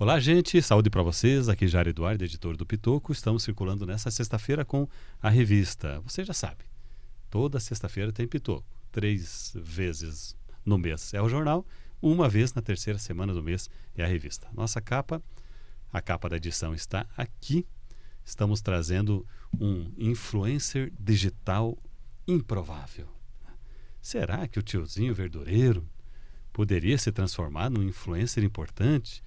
Olá, gente. Saúde para vocês. Aqui Jair Eduardo, editor do Pitoco. Estamos circulando nessa sexta-feira com a revista. Você já sabe, toda sexta-feira tem Pitoco. 3 vezes no mês é o jornal, uma vez na terceira semana do mês é a revista. Nossa capa, a capa da edição está aqui. Estamos trazendo um influencer digital improvável. Será que o tiozinho verdureiro poderia se transformar num influencer importante,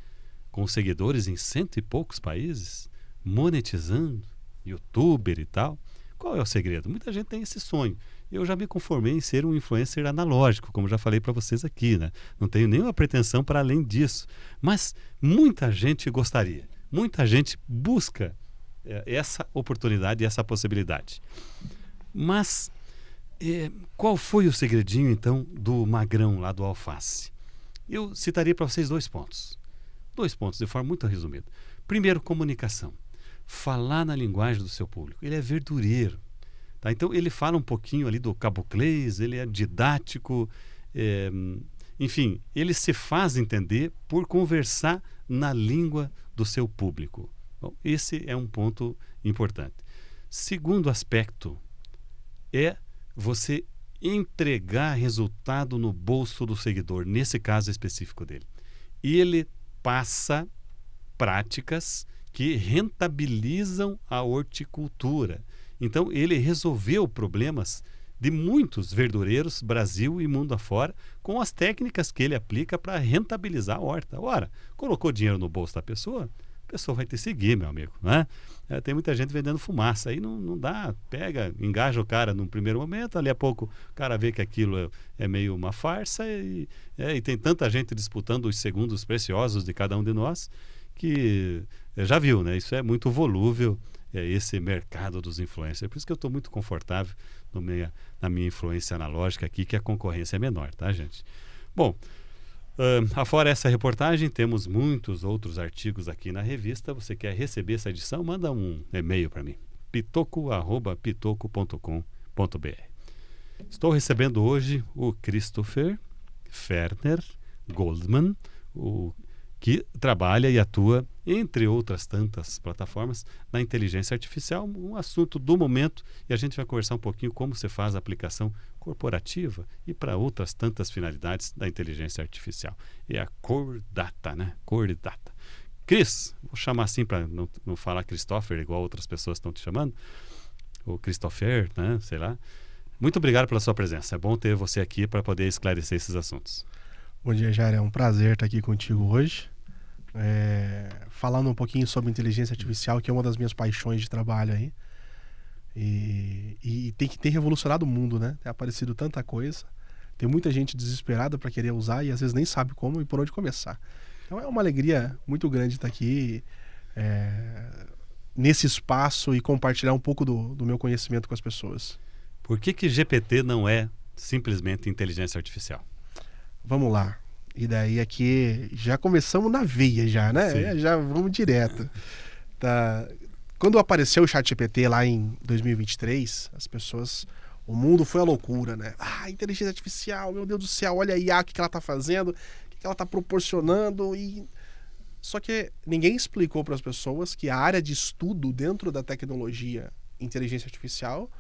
com seguidores em 100 e poucos países, monetizando, youtuber e tal? Qual é o segredo? Muita gente tem esse sonho. Eu já me conformei em ser um influencer analógico, como já falei para vocês aqui, né? Não tenho nenhuma pretensão para além disso. Mas muita gente gostaria, muita gente busca essa oportunidade e essa possibilidade. Mas qual foi o segredinho, então, do magrão lá do alface? Eu citaria para vocês 2 pontos. 2 pontos, de forma muito resumida. Primeiro, comunicação. Falar na linguagem do seu público. Ele é verdureiro. Tá? Então, ele fala um pouquinho ali do caboclês, ele é didático, enfim, ele se faz entender por conversar na língua do seu público. Bom, esse é um ponto importante. Segundo aspecto é você entregar resultado no bolso do seguidor, nesse caso específico dele. E ele passa práticas que rentabilizam a horticultura. Então, ele resolveu problemas de muitos verdureiros, Brasil e mundo afora, com as técnicas que ele aplica para rentabilizar a horta. Ora, colocou dinheiro no bolso da pessoa, a pessoa vai te seguir, meu amigo, né? Tem muita gente vendendo fumaça, aí não dá, pega, engaja o cara num primeiro momento, ali a pouco o cara vê que aquilo é meio uma farsa e tem tanta gente disputando os segundos preciosos de cada um de nós que já viu, né? Isso é muito volúvel, esse mercado dos influencers. Por isso que eu estou muito confortável na minha influência analógica aqui, que a concorrência é menor, tá, gente? Bom, afora essa reportagem, temos muitos outros artigos aqui na revista. Você quer receber essa edição? Manda um e-mail para mim, pitoco@pitoco.com.br. Estou recebendo hoje o Christopher Ferner Goldman, que trabalha e atua, entre outras tantas plataformas, na inteligência artificial, um assunto do momento, e a gente vai conversar um pouquinho como se faz a aplicação corporativa e para outras tantas finalidades da inteligência artificial. É a Core Data, né? Core Data. Cris, vou chamar assim para não falar Christopher igual outras pessoas estão te chamando, ou Christopher, né? Sei lá. Muito obrigado pela sua presença. É bom ter você aqui para poder esclarecer esses assuntos. Bom dia, Jair. É um prazer estar aqui contigo hoje. Falando um pouquinho sobre inteligência artificial, que é uma das minhas paixões de trabalho aí. E tem revolucionado o mundo, né? Tem aparecido tanta coisa. Tem muita gente desesperada para querer usar e às vezes nem sabe como e por onde começar. Então é uma alegria muito grande estar aqui nesse espaço e compartilhar um pouco do meu conhecimento com as pessoas. Por que GPT não é simplesmente inteligência artificial? Vamos lá. E daí aqui já começamos na veia já, né? Já vamos direto. Tá. Quando apareceu o ChatGPT lá em 2023, o mundo foi a loucura, né? Inteligência artificial, meu Deus do céu, olha a IA, o que ela tá fazendo, o que ela tá proporcionando. Só que ninguém explicou para as pessoas que a área de estudo dentro da tecnologia inteligência artificial,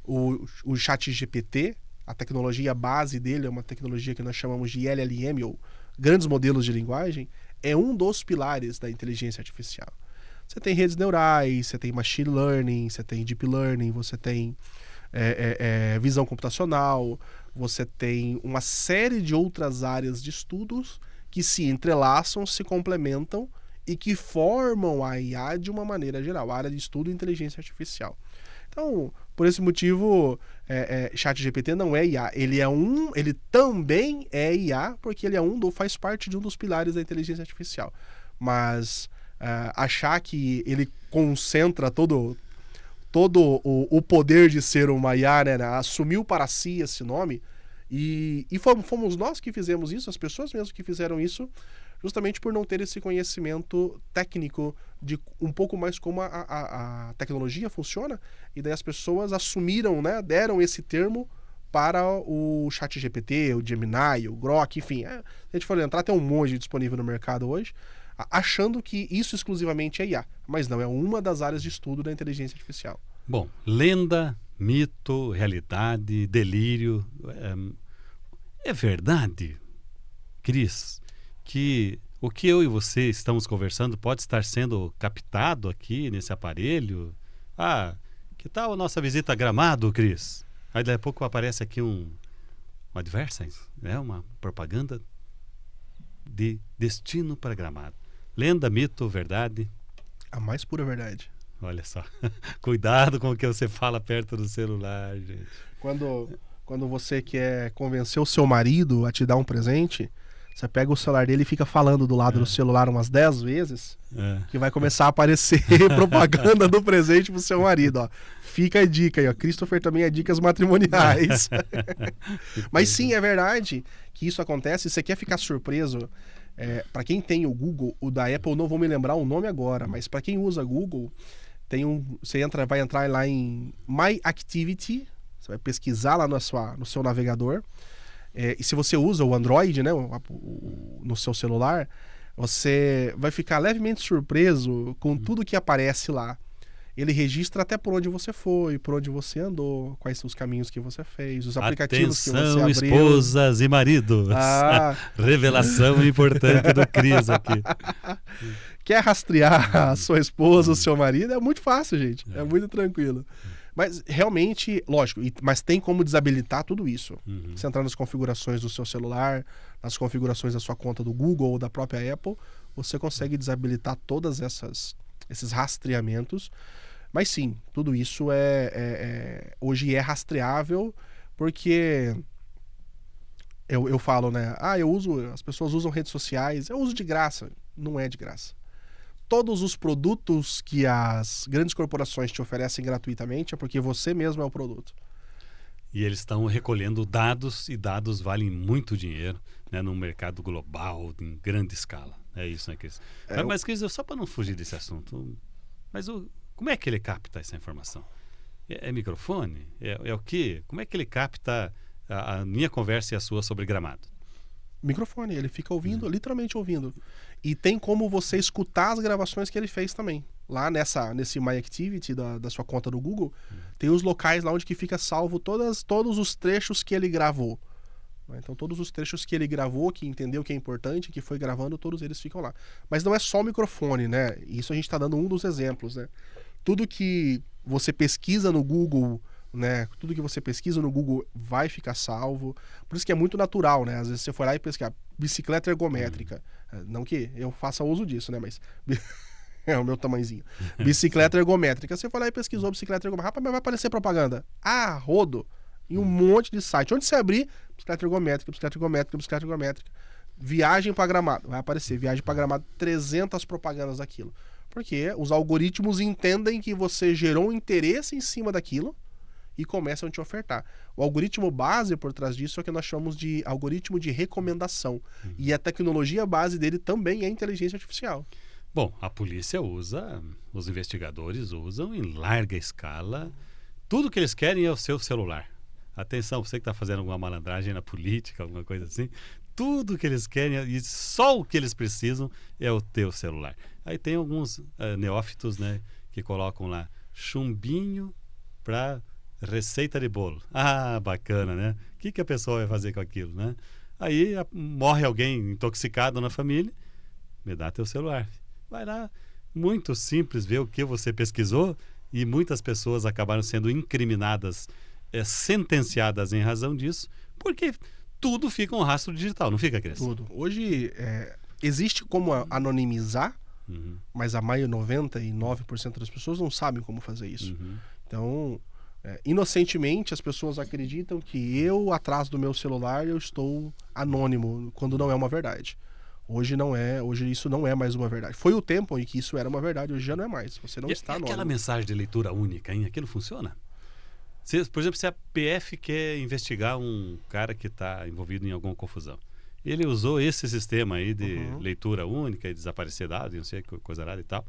o ChatGPT, a tecnologia base dele é uma tecnologia que nós chamamos de LLM, ou grandes modelos de linguagem, é um dos pilares da inteligência artificial. Você tem redes neurais, você tem machine learning, você tem deep learning, você tem visão computacional, você tem uma série de outras áreas de estudos que se entrelaçam, se complementam e que formam a IA de uma maneira geral, a área de estudo e inteligência artificial. Então, por esse motivo, ChatGPT não é IA. Ele também é IA, porque ele faz parte de um dos pilares da inteligência artificial. Mas achar que ele concentra todo o poder de ser uma IA, né, assumiu para si esse nome, e fomos nós que fizemos isso, as pessoas mesmo que fizeram isso, justamente por não ter esse conhecimento técnico de um pouco mais como a tecnologia funciona, e daí as pessoas assumiram, né, deram esse termo para o ChatGPT, o Gemini, o Grok, enfim. Se a gente for entrar, tem um monte disponível no mercado hoje. achando que isso exclusivamente é IA. Mas não, é uma das áreas de estudo da inteligência artificial. Bom, lenda, mito, realidade, delírio. É verdade, Cris, que o que eu e você estamos conversando pode estar sendo captado aqui nesse aparelho? Ah, que tal a nossa visita a Gramado, Cris? Aí daqui a pouco aparece aqui um advertising, né? Uma propaganda de destino para Gramado. Lenda, mito, verdade? A mais pura verdade. Olha só, cuidado com o que você fala perto do celular, gente. Quando você quer convencer o seu marido a te dar um presente, você pega o celular dele e fica falando do lado do celular umas 10 vezes, que vai começar a aparecer propaganda do presente pro seu marido, ó. Fica a dica aí, ó. Christopher também é dicas matrimoniais. Mas sim, é verdade que isso acontece. Você quer ficar surpreso? Para quem tem o Google, o da Apple, não vou me lembrar o nome agora, mas para quem usa Google, você vai entrar lá em My Activity, você vai pesquisar lá no seu navegador, e se você usa o Android, né, no seu celular, você vai ficar levemente surpreso com tudo que aparece lá. Ele registra até por onde você foi, por onde você andou, quais são os caminhos que você fez, os aplicativos que você abriu. Atenção, esposas e maridos. Revelação importante do Cris aqui. Quer rastrear a sua esposa, o seu marido? É muito fácil, gente. É muito tranquilo. Mas realmente, lógico, mas tem como desabilitar tudo isso. Você entrar nas configurações do seu celular, nas configurações da sua conta do Google ou da própria Apple, você consegue desabilitar todas esses rastreamentos. Mas sim, tudo isso hoje é rastreável, porque eu falo, né? As pessoas usam redes sociais, eu uso de graça. Não é de graça. Todos os produtos que as grandes corporações te oferecem gratuitamente é porque você mesmo é o produto. E eles estão recolhendo dados, e dados valem muito dinheiro, né, num mercado global, em grande escala. É isso, né, Cris? Mas, Cris, só para não fugir desse assunto, mas como é que ele capta essa informação? É microfone? É o quê? Como é que ele capta a minha conversa e a sua sobre Gramado? Microfone, ele fica ouvindo, literalmente ouvindo. E tem como você escutar as gravações que ele fez também. Lá nesse My Activity da sua conta do Google, tem os locais lá onde que fica salvo todos os trechos que ele gravou. Então todos os trechos que ele gravou, que entendeu que é importante, que foi gravando, todos eles ficam lá. Mas não é só o microfone, né? Isso a gente está dando um dos exemplos, né? Tudo que você pesquisa no Google, né? Tudo que você pesquisa no Google vai ficar salvo. Por isso que é muito natural, né? Às vezes você foi lá e pesquisar bicicleta ergométrica. Não que eu faça uso disso, né? Mas é o meu tamanhozinho. Bicicleta ergométrica. Você foi lá e pesquisou bicicleta ergométrica. Rapaz, mas vai aparecer propaganda. Rodo. Em um monte de site. Onde você abrir, bicicleta ergométrica, bicicleta ergométrica, bicicleta ergométrica. Viagem para Gramado. Vai aparecer viagem para Gramado, 300 propagandas daquilo. Porque os algoritmos entendem que você gerou um interesse em cima daquilo e começam a te ofertar. O algoritmo base por trás disso é o que nós chamamos de algoritmo de recomendação. E a tecnologia base dele também é inteligência artificial. Bom, a polícia usa, os investigadores usam em larga escala. Tudo que eles querem é o seu celular. Atenção, você que está fazendo alguma malandragem na política, alguma coisa assim, tudo que eles querem e só o que eles precisam é o teu celular. Aí tem alguns neófitos, né, que colocam lá chumbinho para receita de bolo. Bacana, né? O que a pessoa vai fazer com aquilo, né? Aí morre alguém intoxicado na família, me dá teu celular. Vai lá, muito simples, ver o que você pesquisou, e muitas pessoas acabaram sendo incriminadas, sentenciadas em razão disso, porque tudo fica um rastro digital, não fica, Cris? Tudo. Hoje existe como anonimizar, mas a maioria, 99% das pessoas não sabem como fazer isso. Então, inocentemente, as pessoas acreditam que eu, atrás do meu celular, eu estou anônimo, quando não é uma verdade. Hoje isso não é mais uma verdade. Foi o tempo em que isso era uma verdade, hoje já não é mais. Você não está anônimo. Aquela mensagem de leitura única, hein? Aquilo funciona? Por exemplo, se a PF quer investigar um cara que está envolvido em alguma confusão, ele usou esse sistema aí de leitura única e desaparecer dados, não sei que coisa errada e tal.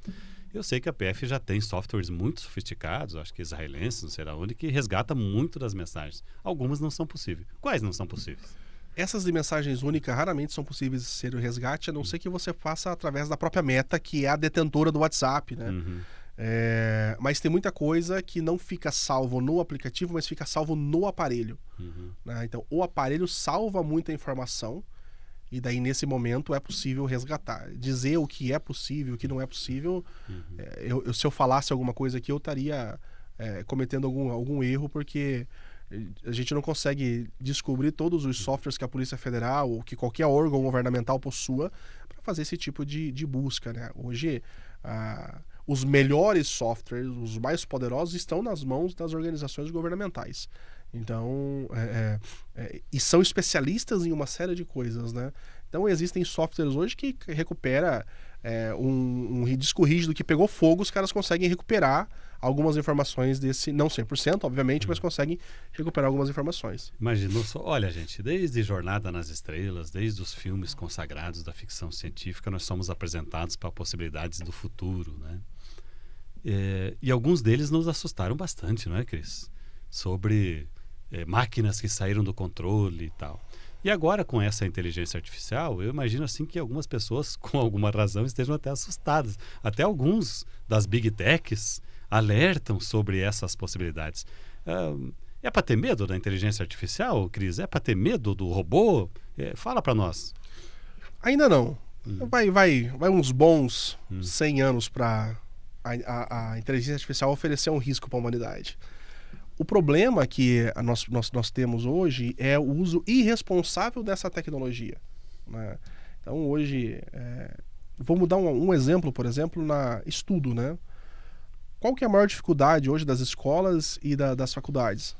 Eu sei que a PF já tem softwares muito sofisticados, acho que israelenses, não sei lá onde, que resgata muito das mensagens. Algumas não são possíveis. Quais não são possíveis? Essas de mensagens únicas raramente são possíveis de ser o resgate, a não ser que você faça através da própria Meta, que é a detentora do WhatsApp, né? Mas tem muita coisa que não fica salvo no aplicativo, mas fica salvo no aparelho. Né? Então, o aparelho salva muita informação e daí, nesse momento, é possível resgatar. Dizer o que é possível, o que não é possível, se eu falasse alguma coisa aqui, eu estaria cometendo algum erro, porque a gente não consegue descobrir todos os softwares que a Polícia Federal ou que qualquer órgão governamental possua para fazer esse tipo de busca. Né? Hoje, os melhores softwares, os mais poderosos, estão nas mãos das organizações governamentais. Então, e são especialistas em uma série de coisas, né? Então, existem softwares hoje que recupera um disco rígido que pegou fogo, os caras conseguem recuperar algumas informações desse, não 100%, obviamente, mas conseguem recuperar algumas informações. Imaginou só, olha, gente, desde Jornada nas Estrelas, desde os filmes consagrados da ficção científica, nós somos apresentados para possibilidades do futuro, né? E alguns deles nos assustaram bastante, não é, Cris? Sobre máquinas que saíram do controle e tal. E agora, com essa inteligência artificial, eu imagino assim que algumas pessoas, com alguma razão, estejam até assustadas. Até alguns das big techs alertam sobre essas possibilidades. É para ter medo da inteligência artificial, Cris? É para ter medo do robô? Fala para nós. Ainda não. Vai uns bons 100 anos para a inteligência artificial oferecer um risco para a humanidade. O problema que nós temos hoje é o uso irresponsável dessa tecnologia. Né? Então, hoje, vamos dar um exemplo, por exemplo, na estudo. Né? Qual que é a maior dificuldade hoje das escolas e das faculdades?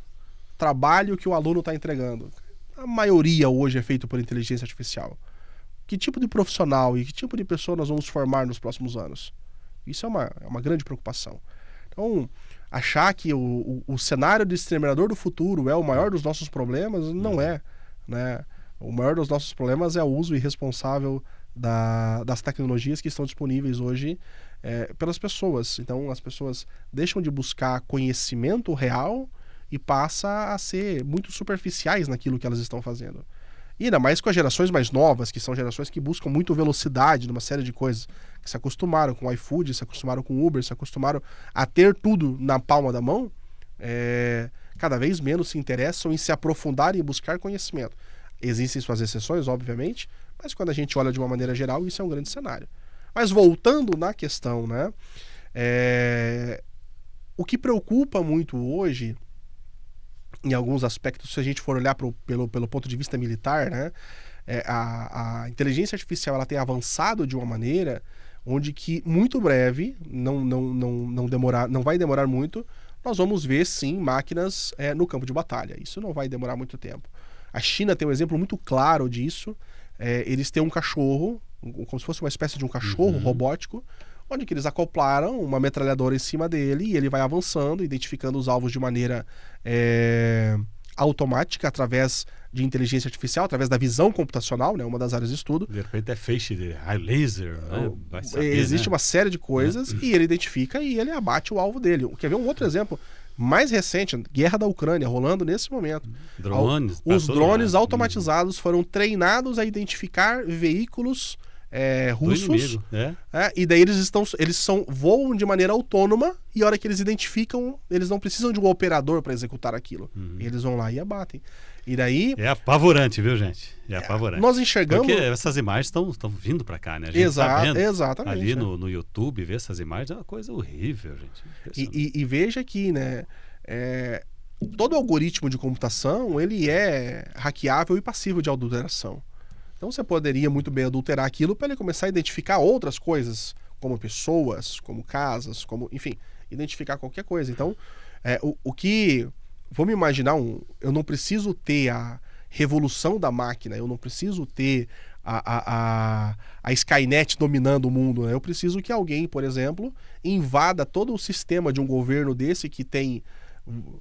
Trabalho que o aluno está entregando. A maioria hoje é feito por inteligência artificial. Que tipo de profissional e que tipo de pessoa nós vamos formar nos próximos anos? Isso é uma grande preocupação. Então, achar que o cenário de exterminador do futuro é o maior dos nossos problemas, não é. Né? O maior dos nossos problemas é o uso irresponsável das tecnologias que estão disponíveis hoje pelas pessoas. Então, as pessoas deixam de buscar conhecimento real e passam a ser muito superficiais naquilo que elas estão fazendo. E ainda mais com as gerações mais novas, que são gerações que buscam muito velocidade numa série de coisas, que se acostumaram com o iFood, se acostumaram com o Uber, se acostumaram a ter tudo na palma da mão, cada vez menos se interessam em se aprofundar e buscar conhecimento. Existem suas exceções, obviamente, mas quando a gente olha de uma maneira geral, isso é um grande cenário. Mas voltando na questão, né, o que preocupa muito hoje, em alguns aspectos, se a gente for olhar pelo ponto de vista militar, né, a inteligência artificial ela tem avançado de uma maneira onde que muito breve, não vai demorar muito, nós vamos ver sim máquinas no campo de batalha. Isso não vai demorar muito tempo. A China tem um exemplo muito claro disso. Eles têm um cachorro, como se fosse uma espécie de um cachorro robótico, onde que eles acoplaram uma metralhadora em cima dele e ele vai avançando, identificando os alvos de maneira automática, através de inteligência artificial, através da visão computacional, né, uma das áreas de estudo. De repente é feixe de raio laser, né? Vai saber, existe uma série de coisas e ele identifica e ele abate o alvo dele. Quer ver um outro exemplo mais recente? Guerra da Ucrânia, rolando nesse momento. Drones. Os drones automatizados foram treinados a identificar veículos russos, e daí eles voam de maneira autônoma e a hora que eles identificam, eles não precisam de um operador para executar aquilo. Eles vão lá e abatem. E daí... É apavorante, viu, gente? É apavorante. Nós enxergamos... Porque essas imagens estão vindo para cá, né? A gente tá vendo exatamente. ali no YouTube, ver essas imagens é uma coisa horrível, gente. E veja que, né, todo algoritmo de computação, ele é hackeável e passível de adulteração. Então você poderia muito bem adulterar aquilo para ele começar a identificar outras coisas, como pessoas, como casas, enfim, identificar qualquer coisa. Então, o que... Vamos imaginar eu não preciso ter a revolução da máquina, eu não preciso ter a Skynet dominando o mundo, né? Eu preciso que alguém, por exemplo, invada todo o sistema de um governo desse que tem...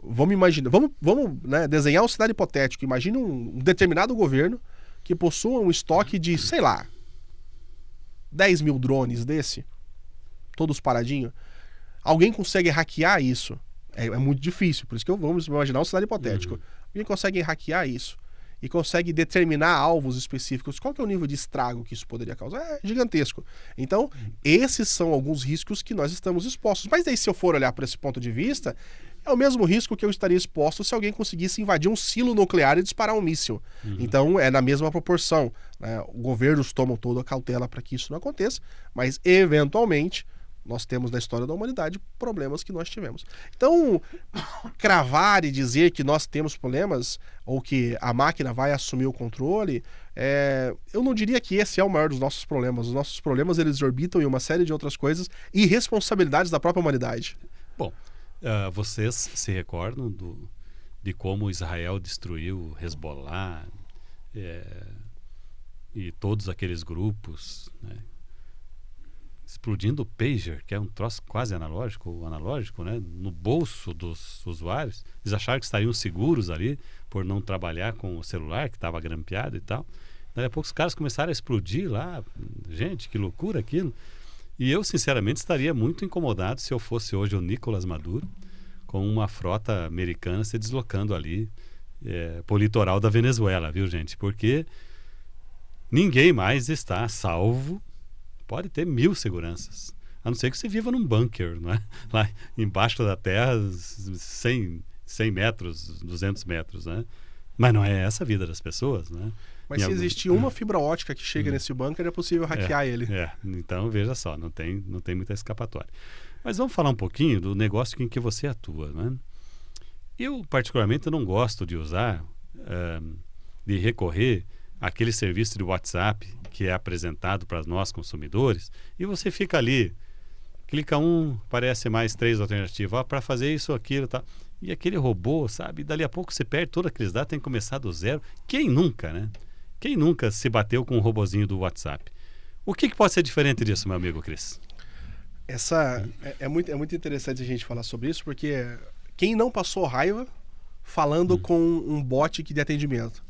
Vamos imaginar, vamos né, desenhar um cenário hipotético. Imagina um determinado governo que possua um estoque de, sei lá, 10 mil drones desse, todos paradinhos. Alguém consegue hackear isso? É muito difícil, por isso que vamos imaginar um cenário hipotético. Alguém consegue hackear isso. e consegue determinar alvos específicos, qual que é o nível de estrago que isso poderia causar? É gigantesco. Então, esses são alguns riscos que nós estamos expostos. Mas daí, se eu for olhar por esse ponto de vista, é o mesmo risco que eu estaria exposto se alguém conseguisse invadir um silo nuclear e disparar um míssil. Então, é na mesma proporção, né? Governos tomam toda a cautela para que isso não aconteça, mas, eventualmente, nós temos na história da humanidade problemas que nós tivemos. Então, cravar e dizer que nós temos problemas ou que a máquina vai assumir o controle, eu não diria que esse é o maior dos nossos problemas. Os nossos problemas, eles orbitam em uma série de outras coisas e responsabilidades da própria humanidade. Bom, vocês se recordam de como Israel destruiu Hezbollah e todos aqueles grupos, né? Explodindo o pager, que é um troço quase analógico, né? No bolso dos usuários. Eles acharam que estariam seguros ali por não trabalhar com o celular, que estava grampeado e tal. Daí a pouco os caras começaram a explodir lá. Gente, que loucura aquilo. E eu, sinceramente, estaria muito incomodado se eu fosse hoje o Nicolás Maduro, com uma frota americana se deslocando ali para o litoral da Venezuela, viu, gente? Porque ninguém mais está salvo. Pode ter 1000 seguranças, a não ser que você viva num bunker, não é? Lá embaixo da terra, 100 metros, 200 metros, né? Mas não é essa a vida das pessoas, né? Mas se existir uma fibra ótica que chega nesse bunker, é possível hackear ele. Então, veja só, não tem muita escapatória. Mas vamos falar um pouquinho do negócio em que você atua, né? Eu, particularmente, não gosto de usar, de recorrer àquele serviço de WhatsApp que é apresentado para nós consumidores, e você fica ali, clica aparece mais 3 alternativas, para fazer isso, aquilo, tá? E aquele robô, sabe? Dali a pouco você perde todos aqueles dados, tem que começar do zero. Quem nunca, né? Quem nunca se bateu com um robozinho do WhatsApp? O que pode ser diferente disso, meu amigo Cris? É muito interessante a gente falar sobre isso, porque quem não passou raiva falando com um bot de atendimento?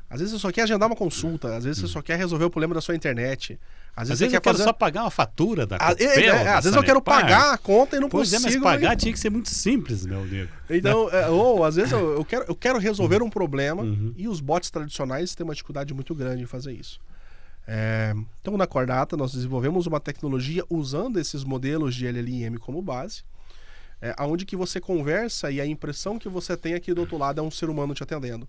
Às vezes você só quer agendar uma consulta, às vezes você só quer resolver o problema da sua internet. Às vezes eu quero só pagar uma fatura da Copel, às vezes eu quero pagar a conta e não consigo. Mas pagar tinha que ser muito simples, meu amigo. Então, ou às vezes eu quero resolver um problema e os bots tradicionais têm uma dificuldade muito grande em fazer isso. Então, na Cordata, nós desenvolvemos uma tecnologia usando esses modelos de LLM como base, onde que você conversa e a impressão que você tem aqui do outro lado é um ser humano te atendendo.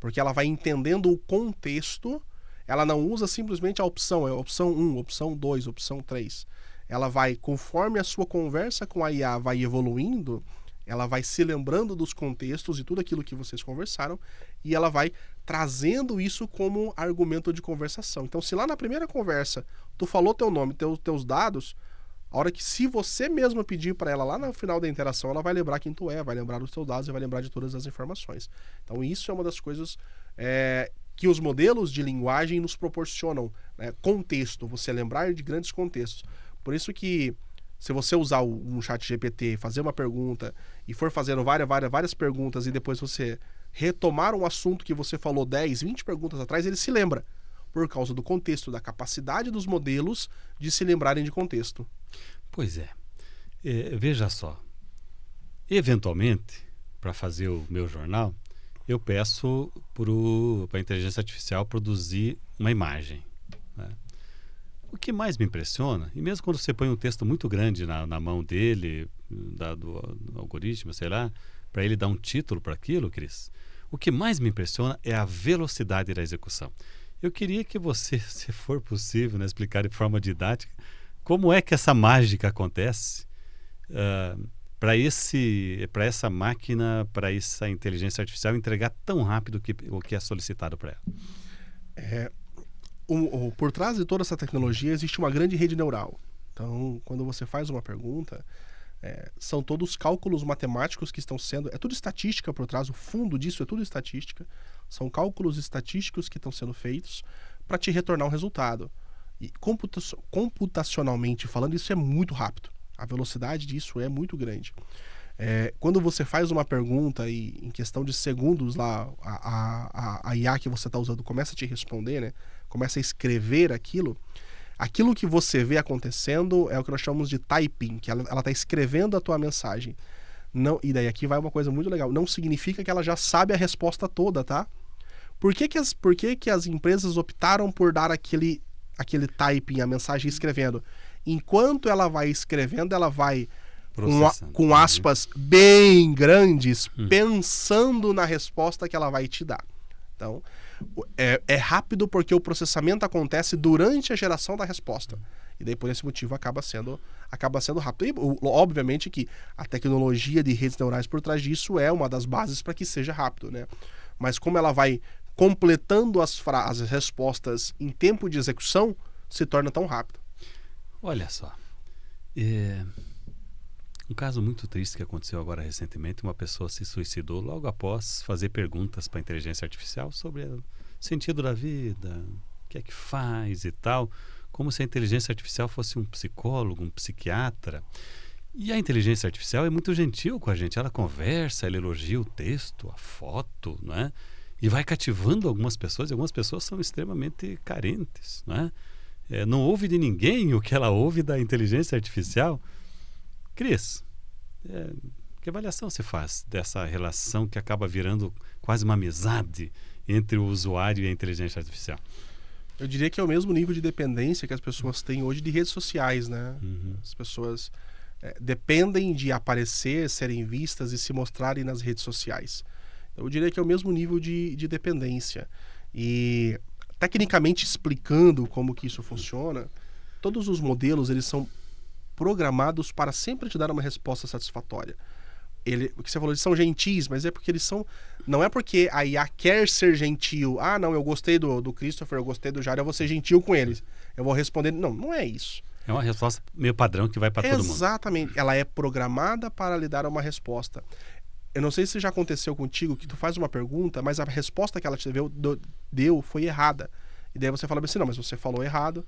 Porque ela vai entendendo o contexto, ela não usa simplesmente a opção, opção 1, opção 2, opção 3. Ela vai, conforme a sua conversa com a IA vai evoluindo, ela vai se lembrando dos contextos e tudo aquilo que vocês conversaram, e ela vai trazendo isso como argumento de conversação. Então, se lá na primeira conversa tu falou teu nome, teus dados, a hora que, se você mesmo pedir para ela lá no final da interação, ela vai lembrar quem tu é, vai lembrar dos teus dados e vai lembrar de todas as informações. Então, isso é uma das coisas que os modelos de linguagem nos proporcionam, né? Contexto, você lembrar de grandes contextos. Por isso que, se você usar um chat GPT, fazer uma pergunta e for fazendo várias perguntas e depois você retomar um assunto que você falou 10, 20 perguntas atrás, ele se lembra, por causa do contexto, da capacidade dos modelos de se lembrarem de contexto. Pois é. Veja só. Eventualmente, para fazer o meu jornal, eu peço para a inteligência artificial produzir uma imagem, né? O que mais me impressiona, e mesmo quando você põe um texto muito grande na mão dele, do algoritmo, sei lá, para ele dar um título para aquilo, Cris, o que mais me impressiona é a velocidade da execução. Eu queria que você, se for possível, né, explicar de forma didática como é que essa mágica acontece para essa máquina, para essa inteligência artificial entregar tão rápido o que é solicitado para ela. Por trás de toda essa tecnologia existe uma grande rede neural. Então, quando você faz uma pergunta, são todos cálculos matemáticos que estão sendo... É tudo estatística por trás, o fundo disso é tudo estatística. São cálculos estatísticos que estão sendo feitos para te retornar um resultado. E computacionalmente falando, isso é muito rápido. A velocidade disso é muito grande. Quando você faz uma pergunta e em questão de segundos lá, a IA que você está usando começa a te responder, né? Começa a escrever aquilo que você vê acontecendo é o que nós chamamos de typing, que ela está escrevendo a tua mensagem. Não, e daí aqui vai uma coisa muito legal. Não significa que ela já sabe a resposta toda, tá? Por que que as empresas optaram por dar aquele typing, a mensagem escrevendo? Enquanto ela vai escrevendo, ela vai com aspas bem grandes, pensando na resposta que ela vai te dar. Então, é rápido porque o processamento acontece durante a geração da resposta. E daí, por esse motivo, acaba sendo rápido. E, obviamente que a tecnologia de redes neurais por trás disso é uma das bases para que seja rápido, né? Mas como ela vai completando as respostas em tempo de execução, se torna tão rápido. Olha só. Um caso muito triste que aconteceu agora recentemente, uma pessoa se suicidou logo após fazer perguntas para a inteligência artificial sobre o sentido da vida, o que é que faz e tal, como se a inteligência artificial fosse um psicólogo, um psiquiatra. E a inteligência artificial é muito gentil com a gente, ela conversa, ela elogia o texto, a foto, não é? E vai cativando algumas pessoas, e algumas pessoas são extremamente carentes, não é? Não ouve de ninguém o que ela ouve da inteligência artificial. Cris, que avaliação você faz dessa relação que acaba virando quase uma amizade entre o usuário e a inteligência artificial? Eu diria que é o mesmo nível de dependência que as pessoas têm hoje de redes sociais, né? As pessoas dependem de aparecer, serem vistas e se mostrarem nas redes sociais. Eu diria que é o mesmo nível de dependência. E, tecnicamente explicando como que isso funciona, todos os modelos, eles são programados para sempre te dar uma resposta satisfatória. O que você falou, eles são gentis, mas é porque eles são... Não é porque a IA quer ser gentil. Ah, não, eu gostei do Christopher, eu gostei do Jair, eu vou ser gentil com eles. Eu vou responder... Não, não é isso. É uma resposta meio padrão que vai para todo mundo. Exatamente. Ela é programada para lhe dar uma resposta. Eu não sei se já aconteceu contigo que tu faz uma pergunta, mas a resposta que ela te deu foi errada. E daí você fala assim, não, mas você falou errado.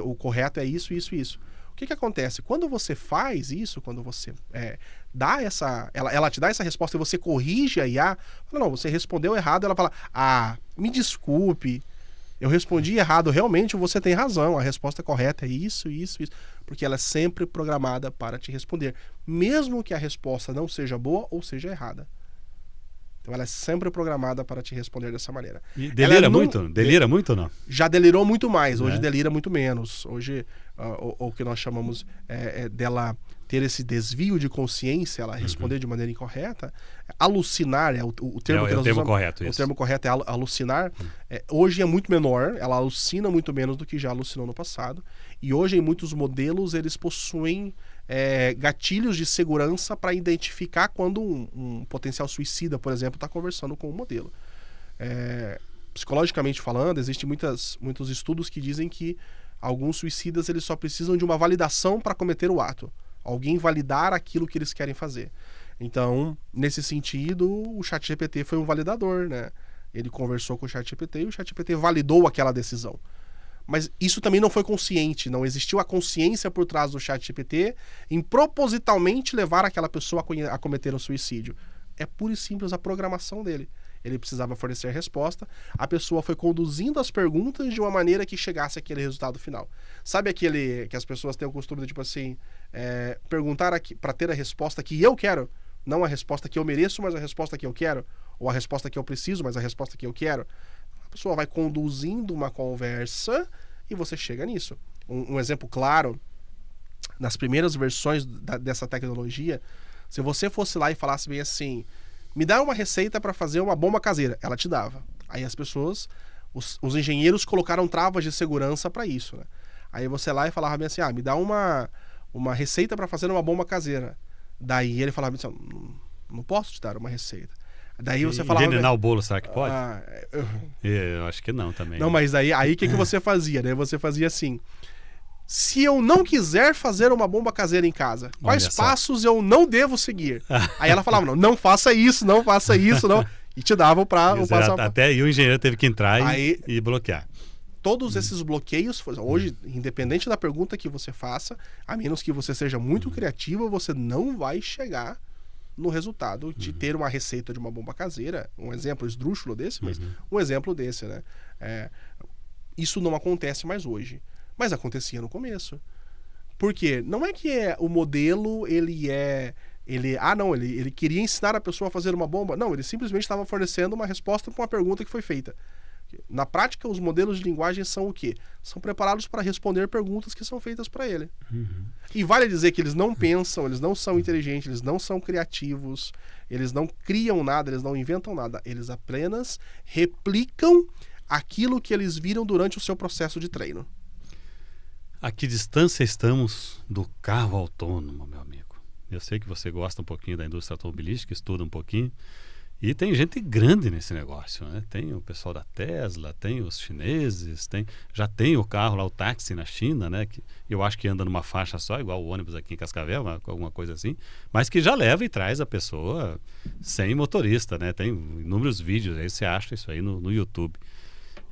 O correto é isso, isso e isso. O que acontece? Quando você faz isso, quando você dá ela te dá essa resposta e você corrige a IA, fala, não, você respondeu errado, ela fala, me desculpe, eu respondi errado, realmente você tem razão, a resposta correta é isso, isso, isso. Porque ela é sempre programada para te responder, mesmo que a resposta não seja boa ou seja errada. Então ela é sempre programada para te responder dessa maneira. E delira muito? Delira muito ou não? Já delirou muito mais, hoje delira muito menos. Hoje o que nós chamamos dela ter esse desvio de consciência, ela responder de maneira incorreta, alucinar, o termo que nós usamos, correto, o termo correto é alucinar, hoje é muito menor, ela alucina muito menos do que já alucinou no passado, e hoje em muitos modelos eles possuem gatilhos de segurança para identificar quando um potencial suicida, por exemplo, está conversando com o modelo. Psicologicamente falando, existem muitos estudos que dizem que alguns suicidas eles só precisam de uma validação para cometer o ato. Alguém validar aquilo que eles querem fazer. Então, nesse sentido, o ChatGPT foi um validador, né? Ele conversou com o ChatGPT e o ChatGPT validou aquela decisão. Mas isso também não foi consciente, não existiu a consciência por trás do ChatGPT em propositalmente levar aquela pessoa a cometer um suicídio. É pura e simples a programação dele. Ele precisava fornecer a resposta, a pessoa foi conduzindo as perguntas de uma maneira que chegasse àquele resultado final. Sabe aquele que as pessoas têm o costume de, tipo assim, perguntar para ter a resposta que eu quero? Não a resposta que eu mereço, mas a resposta que eu quero? Ou a resposta que eu preciso, mas a resposta que eu quero? A pessoa vai conduzindo uma conversa e você chega nisso. Um exemplo claro, nas primeiras versões dessa tecnologia, se você fosse lá e falasse bem assim, me dá uma receita para fazer uma bomba caseira, ela te dava. Aí as pessoas, os engenheiros colocaram travas de segurança para isso, né? Aí você lá e falava bem assim, me dá uma receita para fazer uma bomba caseira. Daí ele falava assim, não posso te dar uma receita. Daí você falava... Envenenar o bolo, será que pode? Eu acho que não também. Não, mas aí o que você fazia? Daí você fazia assim, se eu não quiser fazer uma bomba caseira em casa, quais passos eu não devo seguir? Aí ela falava, não faça isso, não. E te dava o passo. Até aí o engenheiro teve que entrar e bloquear. Todos esses bloqueios, hoje, independente da pergunta que você faça, a menos que você seja muito criativo, você não vai chegar no resultado de ter uma receita de uma bomba caseira, um exemplo esdrúxulo desse, mas um exemplo desse, né? Isso não acontece mais hoje, mas acontecia no começo. Por quê? Não é que o modelo ele é Ele queria ensinar a pessoa a fazer uma bomba. Não, ele simplesmente estava fornecendo uma resposta para uma pergunta que foi feita. Na prática, os modelos de linguagem são o quê? São preparados para responder perguntas que são feitas para ele. Uhum. E vale dizer que eles não pensam, eles não são inteligentes, eles não são criativos, eles não criam nada, eles não inventam nada. Eles apenas replicam aquilo que eles viram durante o seu processo de treino. A que distância estamos do carro autônomo, meu amigo? Eu sei que você gosta um pouquinho da indústria automobilística, estuda um pouquinho. E tem gente grande nesse negócio, né? Tem o pessoal da Tesla, tem os chineses, já tem o carro lá, o táxi na China, né? Que eu acho que anda numa faixa só, igual o ônibus aqui em Cascavel, alguma coisa assim. Mas que já leva e traz a pessoa sem motorista, né? Tem inúmeros vídeos, aí você acha isso aí no YouTube.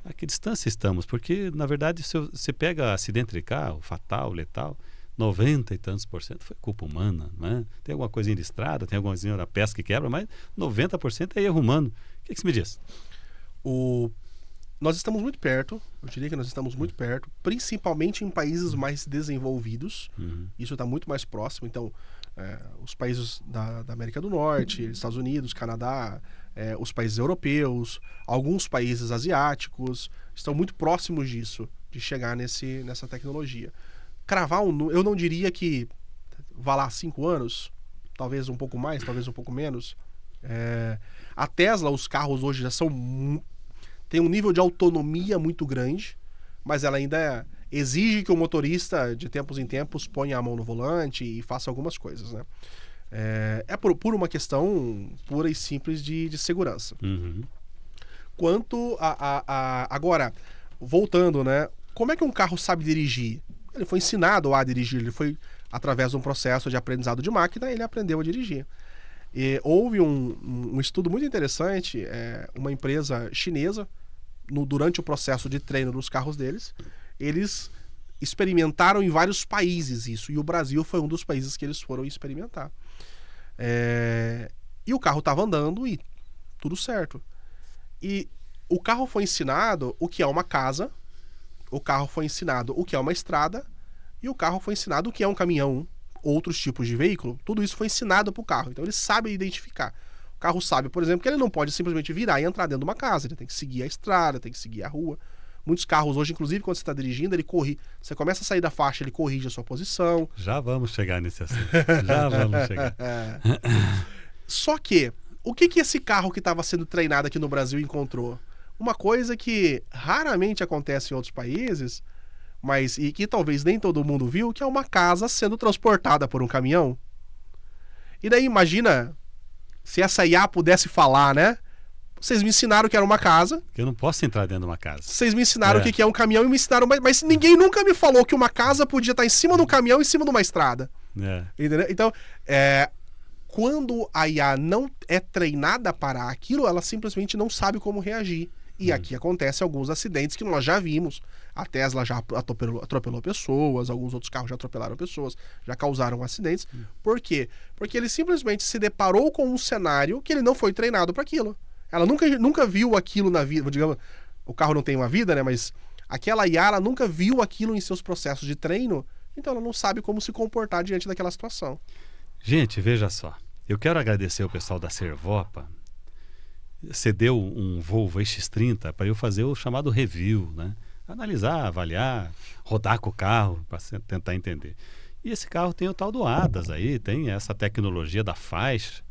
A que distância estamos? Porque, na verdade, se você pega acidente de carro, fatal, letal, 90 e tantos por cento foi culpa humana, né? Tem alguma coisinha de estrada, tem alguma coisinha da peça que quebra, mas 90% é erro humano. O que você me diz? Nós estamos muito perto, eu diria que nós estamos muito perto, principalmente em países mais desenvolvidos. Isso está muito mais próximo. Então, os países da América do Norte, Estados Unidos, Canadá, os países europeus, alguns países asiáticos, estão muito próximos disso, de chegar nessa tecnologia. Cravar eu não diria que vá lá 5 anos, talvez um pouco mais, talvez um pouco menos. A Tesla, os carros hoje já tem um nível de autonomia muito grande, mas ela ainda exige que o motorista, de tempos em tempos, ponha a mão no volante e faça algumas coisas, né? Por uma questão pura e simples de segurança. Uhum. Quanto agora, voltando, né? Como é que um carro sabe dirigir? Ele foi ensinado a dirigir, ele foi através de um processo de aprendizado de máquina, ele aprendeu a dirigir. E houve um estudo muito interessante, uma empresa chinesa, durante o processo de treino dos carros deles, eles experimentaram em vários países isso, e o Brasil foi um dos países que eles foram experimentar. E o carro estava andando e tudo certo. E o carro foi ensinado o que é uma casa, o carro foi ensinado o que é uma estrada, e o carro foi ensinado o que é um caminhão, outros tipos de veículo. Tudo isso foi ensinado para o carro, então ele sabe identificar. O carro sabe, por exemplo, que ele não pode simplesmente virar e entrar dentro de uma casa, ele tem que seguir a estrada, tem que seguir a rua. Muitos carros hoje, inclusive, quando você está dirigindo, ele corre. Você começa a sair da faixa, ele corrige a sua posição. Já vamos chegar nesse assunto. Já vamos chegar. Só que, o que esse carro que estava sendo treinado aqui no Brasil encontrou? Uma coisa que raramente acontece em outros países, e que talvez nem todo mundo viu, que é uma casa sendo transportada por um caminhão. E daí imagina se essa IA pudesse falar, né? Vocês me ensinaram que era uma casa. Eu não posso entrar dentro de uma casa. Vocês me ensinaram o que é um caminhão e me ensinaram... Mas ninguém nunca me falou que uma casa podia estar em cima de um caminhão e em cima de uma estrada. Entendeu? Então, quando a IA não é treinada para aquilo, ela simplesmente não sabe como reagir. E aqui acontecem alguns acidentes que nós já vimos. A Tesla já atropelou pessoas, alguns outros carros já atropelaram pessoas, já causaram acidentes. Por quê? Porque ele simplesmente se deparou com um cenário que ele não foi treinado para aquilo. Ela nunca viu aquilo na vida. Digamos, o carro não tem uma vida, né? Mas aquela IA, ela nunca viu aquilo em seus processos de treino, então ela não sabe como se comportar diante daquela situação. Gente, veja só. Eu quero agradecer o pessoal da Servopa. Cedeu um Volvo X30 para eu fazer o chamado review, né? Analisar, avaliar, rodar com o carro para tentar entender. E esse carro tem o tal do ADAS aí, tem essa tecnologia da faixa.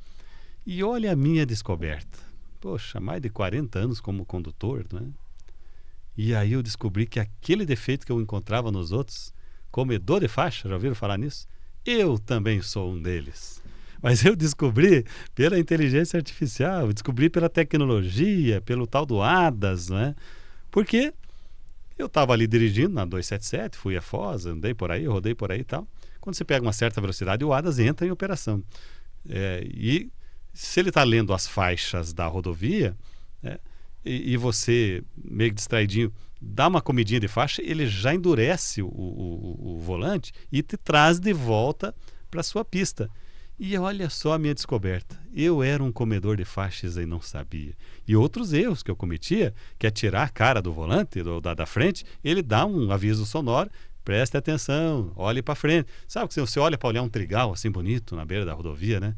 E olha a minha descoberta. Poxa, mais de 40 anos como condutor, né? E aí eu descobri que aquele defeito que eu encontrava nos outros, comedor de faixa, já ouviram falar nisso? Eu também sou um deles. Mas eu descobri pela inteligência artificial, descobri pela tecnologia, pelo tal do ADAS, né? Porque eu estava ali dirigindo na 277, fui a Foz, andei por aí, rodei por aí e tal. Quando você pega uma certa velocidade, o ADAS entra em operação. E se ele está lendo as faixas da rodovia, né, e você, meio distraidinho, dá uma comidinha de faixa, ele já endurece o volante e te traz de volta para a sua pista. E olha só a minha descoberta. Eu era um comedor de faixas e não sabia. E outros erros que eu cometia, que é tirar a cara do volante, da frente, ele dá um aviso sonoro, Preste atenção, olhe para frente. Sabe que você olha para olhar um trigal assim bonito na beira da rodovia, né?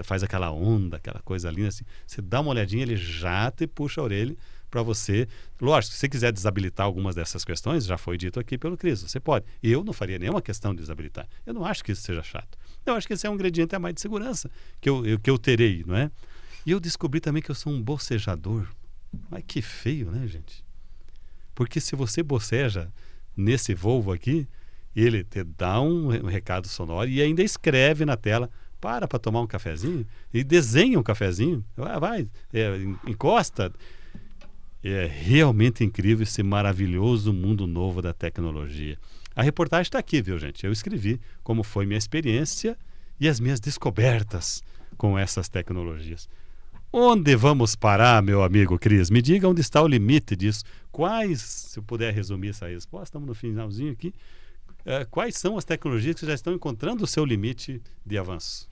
Faz aquela onda, aquela coisa linda assim. Você dá uma olhadinha, ele já te puxa a orelha para você. Lógico, se você quiser desabilitar algumas dessas questões, já foi dito aqui pelo Cris, você pode. Eu não faria nenhuma questão de desabilitar. Eu não acho que isso seja chato. Eu acho que esse é um ingrediente a mais de segurança que eu terei, não é? E eu descobri também que eu sou um bocejador. Mas que feio, né, gente? Porque se você boceja nesse Volvo aqui, ele te dá um recado sonoro e ainda escreve na tela, para tomar um cafezinho, e desenha um cafezinho, encosta. É realmente incrível esse maravilhoso mundo novo da tecnologia. A reportagem está aqui, viu, gente? Eu escrevi como foi minha experiência e as minhas descobertas com essas tecnologias. Onde vamos parar, meu amigo Cris? Me diga onde está o limite disso. Se eu puder resumir essa resposta, estamos no finalzinho aqui. Quais são as tecnologias que já estão encontrando o seu limite de avanço?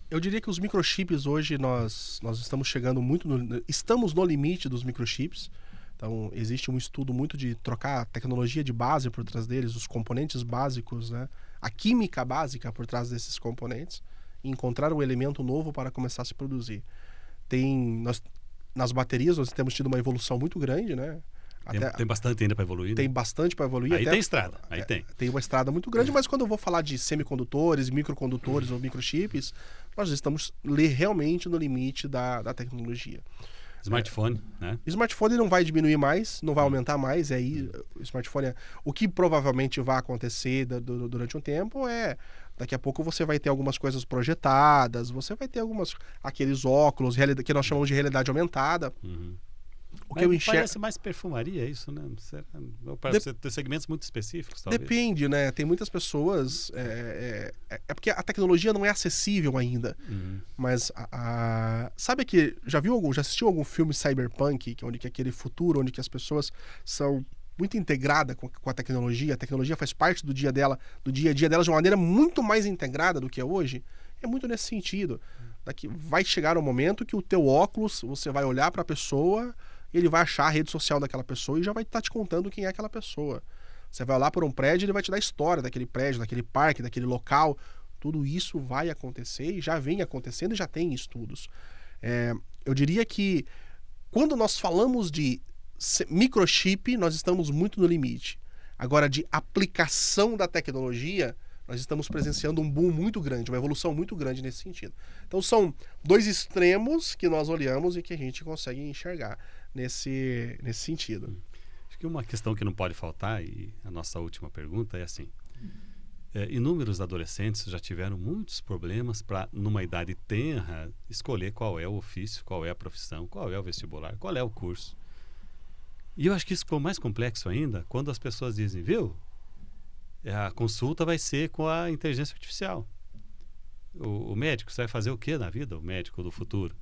Eu diria que os microchips hoje nós estamos chegando estamos no limite dos microchips. Então existe um estudo muito de trocar a tecnologia de base por trás deles, os componentes básicos, né? A química básica por trás desses componentes, e encontrar um elemento novo para começar a se produzir. Nas baterias nós temos tido uma evolução muito grande, né? Tem bastante ainda para evoluir. Tem né? bastante para evoluir. Aí tem estrada. Tem uma estrada muito grande, mas quando eu vou falar de semicondutores, microcondutores ou microchips, nós estamos realmente no limite da tecnologia. Smartphone, né? Smartphone não vai diminuir mais, não vai aumentar mais. Aí o smartphone, o que provavelmente vai acontecer durante um tempo daqui a pouco você vai ter algumas coisas projetadas, você vai ter aqueles óculos que nós chamamos de realidade aumentada. Uhum. O que eu enxergo... Parece mais perfumaria isso, né? Parece ter segmentos muito específicos, talvez. Depende, né? Tem muitas pessoas... É porque a tecnologia não é acessível ainda. Uhum. Mas sabe que... Já assistiu algum filme cyberpunk, onde que é aquele futuro, onde que as pessoas são muito integradas com a tecnologia faz parte do dia a dia delas de uma maneira muito mais integrada do que é hoje? É muito nesse sentido. Vai chegar um momento que o teu óculos, você vai olhar para a pessoa... ele vai achar a rede social daquela pessoa e já vai estar te contando quem é aquela pessoa. Você vai lá por um prédio, ele vai te dar a história daquele prédio, daquele parque, daquele local. Tudo isso vai acontecer e já vem acontecendo e já tem estudos. Eu diria que quando nós falamos de microchip, nós estamos muito no limite. Agora, de aplicação da tecnologia, nós estamos presenciando um boom muito grande, uma evolução muito grande nesse sentido. Então são dois extremos que nós olhamos e que a gente consegue enxergar nesse sentido. Acho que uma questão que não pode faltar, e a nossa última pergunta é assim, inúmeros adolescentes já tiveram muitos problemas para, numa idade tenra, escolher qual é o ofício, qual é a profissão, qual é o vestibular, qual é o curso. E eu acho que isso ficou mais complexo ainda quando as pessoas dizem, viu, a consulta vai ser com a inteligência artificial. O médico, você vai fazer o que na vida? O médico do futuro.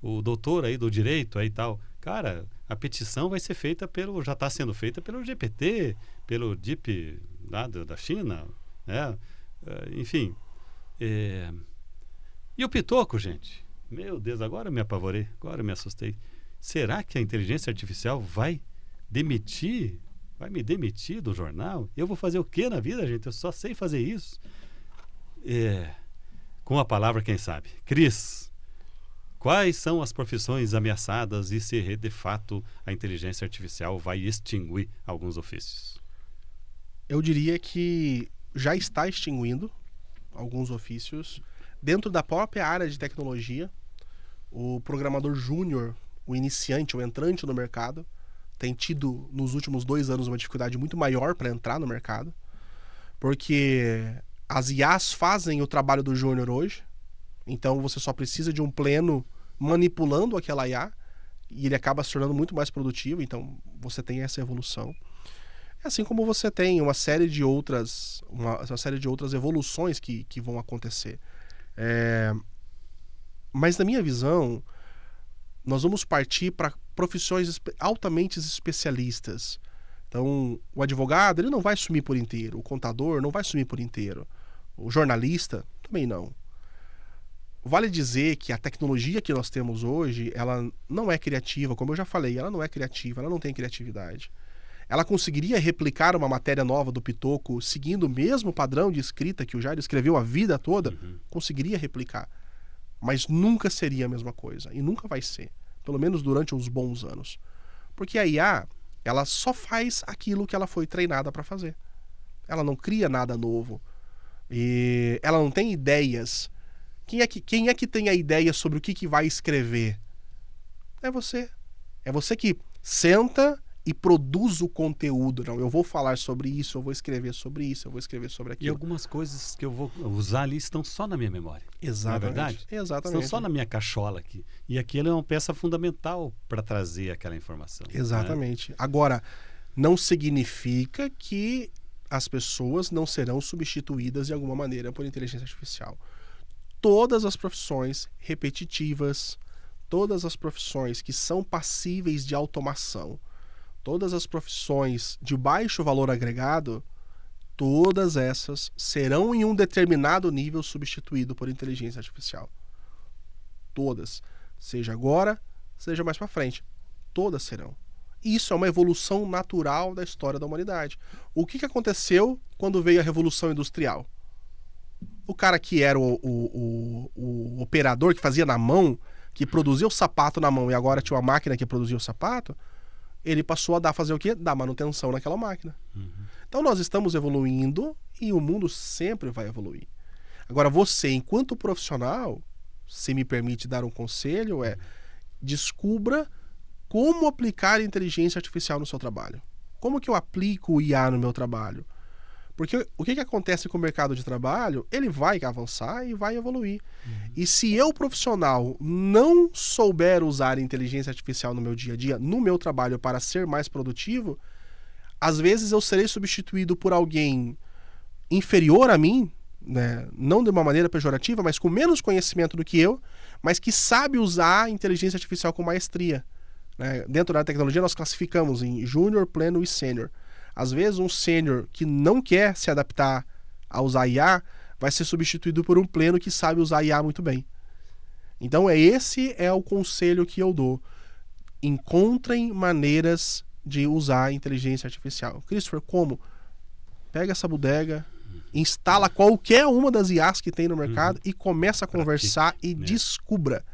O doutor aí do direito aí e tal. Cara, a petição vai ser feita já está sendo feita pelo GPT, pelo DeepSeek lá da China, né? Enfim. E o Pitoco, gente? Meu Deus, agora eu me apavorei, agora eu me assustei. Será que a inteligência artificial vai me demitir do jornal? Eu vou fazer o que na vida, gente? Eu só sei fazer isso. Com a palavra, quem sabe? Cris, quais são as profissões ameaçadas e se de fato a inteligência artificial vai extinguir alguns ofícios? Eu diria que já está extinguindo alguns ofícios. Dentro da própria área de tecnologia, o programador júnior, o iniciante, o entrante no mercado, tem tido nos últimos 2 anos uma dificuldade muito maior para entrar no mercado, porque as IAs fazem o trabalho do júnior hoje, então você só precisa de um pleno manipulando aquela IA e ele acaba se tornando muito mais produtivo, então você tem essa evolução. Assim como você tem uma série de outras evoluções que vão acontecer. Mas na minha visão, nós vamos partir para profissões altamente especialistas. Então, o advogado ele não vai sumir por inteiro, o contador não vai sumir por inteiro, o jornalista também não. Vale dizer que a tecnologia que nós temos hoje, ela não é criativa, como eu já falei, ela não é criativa, ela não tem criatividade. ela conseguiria replicar uma matéria nova do Pitoco seguindo o mesmo padrão de escrita que o Jairo escreveu a vida toda? Conseguiria replicar. Mas nunca seria a mesma coisa. E nunca vai ser. Pelo menos durante uns bons anos. Porque a IA, ela só faz aquilo que ela foi treinada para fazer. Ela não cria nada novo. E ela não tem ideias. Quem é que tem a ideia sobre o que vai escrever? É você. É você que senta e produz o conteúdo. Não, eu vou falar sobre isso, eu vou escrever sobre isso, eu vou escrever sobre aquilo. E algumas coisas que eu vou usar ali estão só na minha memória. Exatamente. Não é verdade? Exatamente. Estão só na minha cachola aqui. E aquilo é uma peça fundamental para trazer aquela informação. Exatamente. Né? Agora, não significa que as pessoas não serão substituídas de alguma maneira por inteligência artificial. Todas as profissões repetitivas, todas as profissões que são passíveis de automação, todas as profissões de baixo valor agregado, todas essas serão em um determinado nível substituído por inteligência artificial. Todas. Seja agora, seja mais para frente. Todas serão. Isso é uma evolução natural da história da humanidade. O que aconteceu quando veio a Revolução Industrial? O cara que era o operador que fazia na mão, que produzia o sapato na mão e agora tinha uma máquina que produzia o sapato, ele passou a fazer o quê? Dar manutenção naquela máquina. Então nós estamos evoluindo e o mundo sempre vai evoluir. Agora você, enquanto profissional, se me permite dar um conselho, descubra como aplicar inteligência artificial no seu trabalho. Como que eu aplico o IA no meu trabalho? Porque o que acontece com o mercado de trabalho? Ele vai avançar e vai evoluir. E se eu, profissional, não souber usar inteligência artificial no meu dia a dia, no meu trabalho, para ser mais produtivo, às vezes eu serei substituído por alguém inferior a mim, né? Não de uma maneira pejorativa, mas com menos conhecimento do que eu, mas que sabe usar a inteligência artificial com maestria. Né? Dentro da tecnologia nós classificamos em júnior, pleno e sênior. Às vezes um sênior que não quer se adaptar a usar IA vai ser substituído por um pleno que sabe usar IA muito bem. Então esse é o conselho que eu dou. Encontrem maneiras de usar a inteligência artificial. Christopher, como? Pega essa bodega, instala qualquer uma das IAs que tem no mercado e começa a conversar e descubra.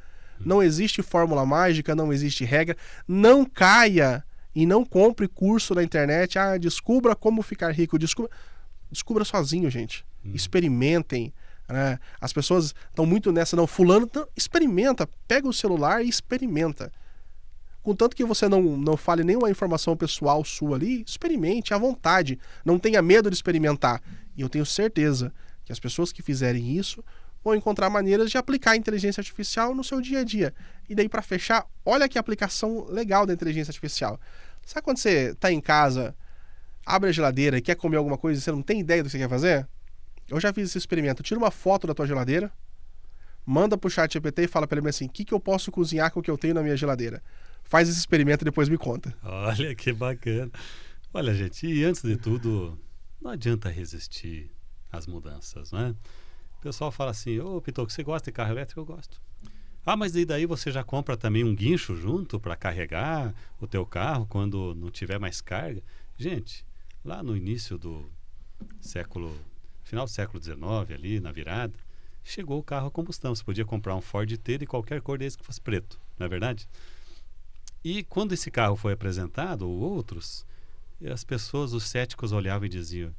Não existe fórmula mágica, não existe regra. Não caia e não compre curso na internet. Descubra como ficar rico. Descubra sozinho, gente. Experimentem. Né? As pessoas estão muito nessa, não, fulano, então, experimenta. Pega o celular e experimenta. Contanto que você não fale nenhuma informação pessoal sua ali, experimente à vontade. Não tenha medo de experimentar. E eu tenho certeza que as pessoas que fizerem isso vão encontrar maneiras de aplicar a inteligência artificial no seu dia a dia. E daí, para fechar, olha que aplicação legal da inteligência artificial. Sabe quando você está em casa, abre a geladeira e quer comer alguma coisa e você não tem ideia do que você quer fazer? Eu já fiz esse experimento. Tira uma foto da tua geladeira, manda pro ChatGPT e fala para ele assim, o que eu posso cozinhar com o que eu tenho na minha geladeira? Faz esse experimento e depois me conta. Olha que bacana. Olha, gente, e antes de tudo, não adianta resistir às mudanças, né? O pessoal fala assim, Pitoco, você gosta de carro elétrico? Eu gosto. Mas daí você já compra também um guincho junto para carregar o teu carro quando não tiver mais carga? Gente, lá no início do final do século XIX, ali na virada, chegou o carro a combustão. Você podia comprar um Ford T de qualquer cor desde que fosse preto, não é verdade? E quando esse carro foi apresentado, ou outros, as pessoas, os céticos olhavam e diziam,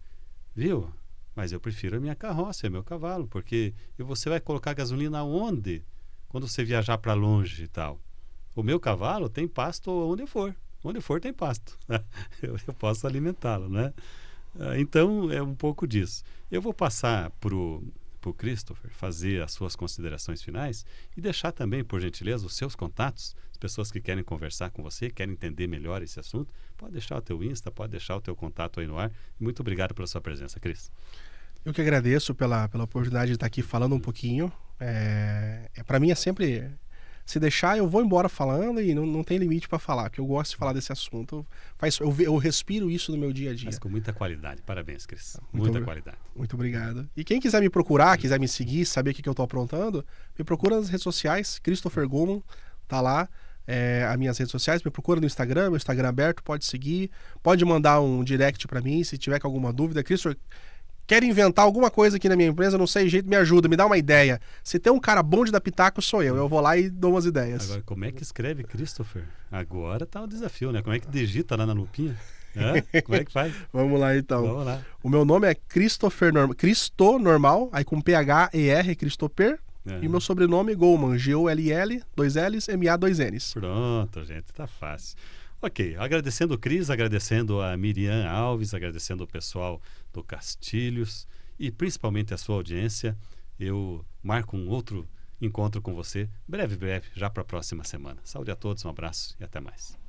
viu? Mas eu prefiro a minha carroça, é meu cavalo, porque você vai colocar gasolina onde? Quando você viajar para longe e tal. O meu cavalo tem pasto onde eu for. Onde eu for tem pasto. eu posso alimentá-lo, né? Então é um pouco disso. Eu vou passar para o Christopher fazer as suas considerações finais e deixar também, por gentileza, os seus contatos, as pessoas que querem conversar com você, querem entender melhor esse assunto, pode deixar o teu Insta, pode deixar o teu contato aí no ar. Muito obrigado pela sua presença, Cris. Eu que agradeço pela oportunidade de estar aqui falando um pouquinho. Para mim é sempre... Se deixar, eu vou embora falando e não tem limite para falar, porque eu gosto de falar desse assunto. Eu respiro isso no meu dia a dia. Mas com muita qualidade. Parabéns, Cris. Muita qualidade. Muito obrigado. E quem quiser me procurar, quiser me seguir, saber o que eu estou aprontando, me procura nas redes sociais, Christopher Goman, tá lá. as minhas redes sociais, me procura no Instagram, meu Instagram aberto, pode seguir, pode mandar um direct para mim se tiver com alguma dúvida. Christopher, quero inventar alguma coisa aqui na minha empresa, não sei jeito, me ajuda, me dá uma ideia. Se tem um cara bom de dar pitaco, sou eu vou lá e dou umas ideias. Agora, como é que escreve Christopher? Agora tá o desafio, né? Como é que digita lá na lupinha? Como é que faz? Vamos lá, então. Vamos lá. O meu nome é Christopher Cristo normal, aí com P-H-E-R, Christopher. E meu sobrenome, Gollman, G-O-L-L, 2 L's, M-A, 2 N's. Pronto, gente, tá fácil. Ok, agradecendo o Cris, agradecendo a Miriam Alves, agradecendo o pessoal do Castilhos e principalmente a sua audiência. Eu marco um outro encontro com você, breve, já para a próxima semana. Saúde a todos, um abraço e até mais.